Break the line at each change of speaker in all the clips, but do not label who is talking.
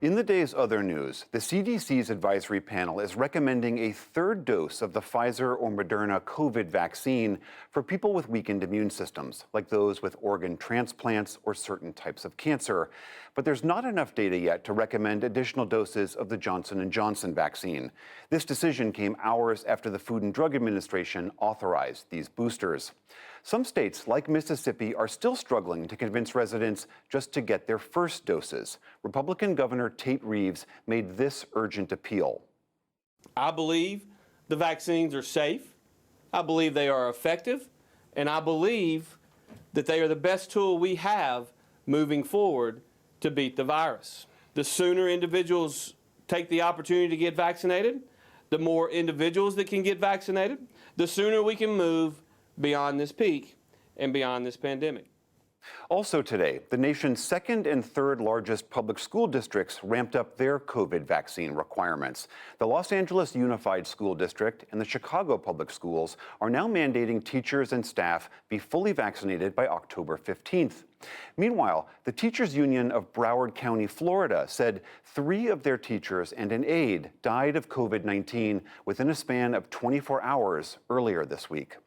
In the day's other news, the CDC's advisory panel is recommending a third dose of the Pfizer or Moderna COVID vaccine for people with weakened immune systems, like those with organ transplants or certain types of cancer. But there's not enough data yet to recommend additional doses of the Johnson & Johnson vaccine. This decision came hours after the Food and Drug Administration authorized these boosters. Some states, like Mississippi, are still struggling to convince residents just to get their first doses. Republican Governor Tate Reeves made this urgent appeal.
I believe the vaccines are safe. I believe they are effective. And I believe that they are the best tool we have moving forward to beat the virus. The sooner individuals take the opportunity to get vaccinated, the more individuals that can get vaccinated, the sooner we can move beyond this peak and beyond this pandemic.
Also today, the nation's second and third largest public school districts ramped up their COVID vaccine requirements. The Los Angeles Unified School District and the Chicago Public Schools are now mandating teachers and staff be fully vaccinated by October 15th. Meanwhile, the Teachers Union of Broward County, Florida, said 3 of their teachers and an aide died of COVID-19 within a span of 24 hours earlier this week.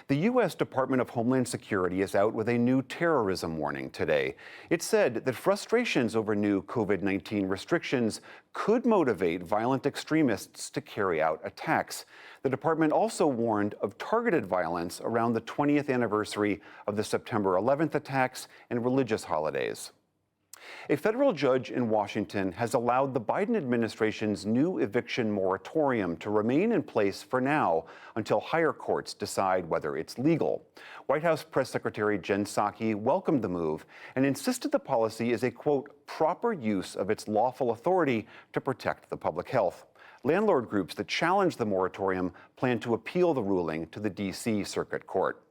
The U.S. Department of Homeland Security is out with a new terrorism warning today. It said that frustrations over new COVID-19 restrictions could motivate violent extremists to carry out attacks. The department also warned of targeted violence around the 20th anniversary of the September 11th attacks and religious holidays. A federal judge in Washington has allowed the Biden administration's new eviction moratorium to remain in place for now until higher courts decide whether it's legal. White House Press Secretary Jen Psaki welcomed the move and insisted the policy is a, quote, proper use of its lawful authority to protect the public health. Landlord groups that challenge the moratorium plan to appeal the ruling to the D.C. Circuit Court.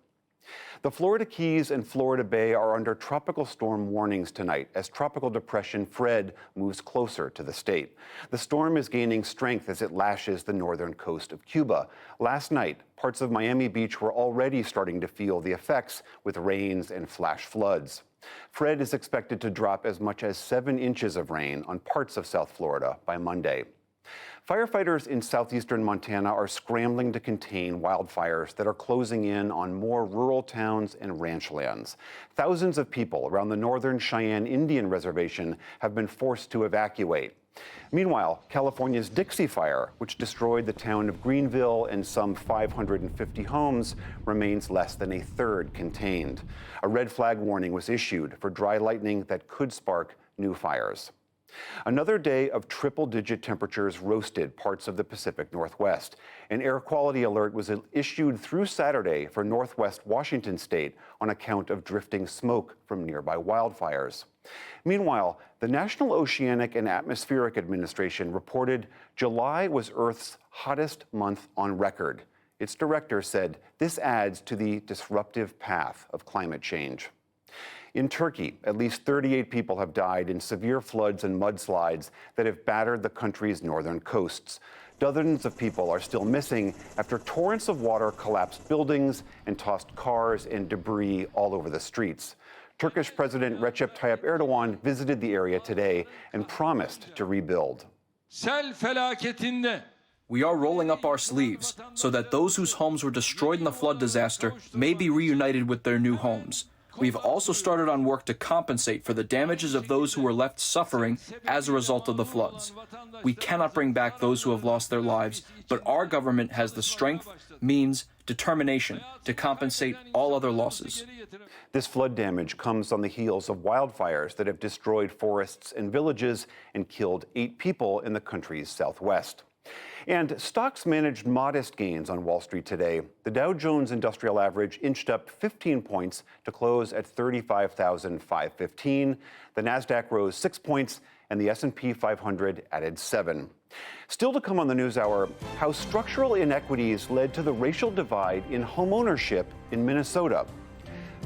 The Florida Keys and Florida Bay are under tropical storm warnings tonight as Tropical Depression Fred moves closer to the state. The storm is gaining strength as it lashes the northern coast of Cuba. Last night, parts of Miami Beach were already starting to feel the effects with rains and flash floods. Fred is expected to drop as much as 7 inches of rain on parts of South Florida by Monday. Firefighters in southeastern Montana are scrambling to contain wildfires that are closing in on more rural towns and ranch lands. Thousands of people around the northern Cheyenne Indian Reservation have been forced to evacuate. Meanwhile, California's Dixie Fire, which destroyed the town of Greenville and some 550 homes, remains less than a third contained. A red flag warning was issued for dry lightning that could spark new fires. Another day of triple-digit temperatures roasted parts of the Pacific Northwest. An air quality alert was issued through Saturday for Northwest Washington state on account of drifting smoke from nearby wildfires. Meanwhile, the National Oceanic and Atmospheric Administration reported July was Earth's hottest month on record. Its director said this adds to the disruptive path of climate change. In Turkey, at least 38 people have died in severe floods and mudslides that have battered the country's northern coasts. Dozens of people are still missing after torrents of water collapsed buildings and tossed cars and debris all over the streets. Turkish President Recep Tayyip Erdogan visited the area today and promised to rebuild.
We are rolling up our sleeves so that those whose homes were destroyed in the flood disaster may be reunited with their new homes. We've also started on work to compensate for the damages of those who were left suffering as a result of the floods. We cannot bring back those who have lost their lives, but our government has the strength, means, determination to compensate all other losses.
This flood damage comes on the heels of wildfires that have destroyed forests and villages and killed 8 people in the country's southwest. And stocks managed modest gains on Wall Street today. The Dow Jones Industrial Average inched up 15 points to close at 35,515. The Nasdaq rose 6 points, and the S&P 500 added 7. Still to come on the NewsHour, how structural inequities led to the racial divide in homeownership in Minnesota.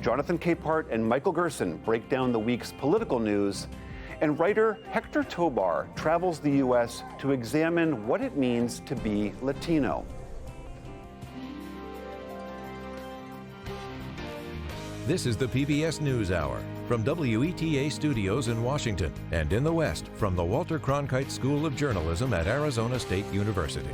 Jonathan Capehart and Michael Gerson break down the week's political news. And writer Hector Tobar travels the U.S. to examine what it means to be Latino.
This is the PBS NewsHour, from WETA Studios in Washington and in the West from the Walter Cronkite School of Journalism at Arizona State University.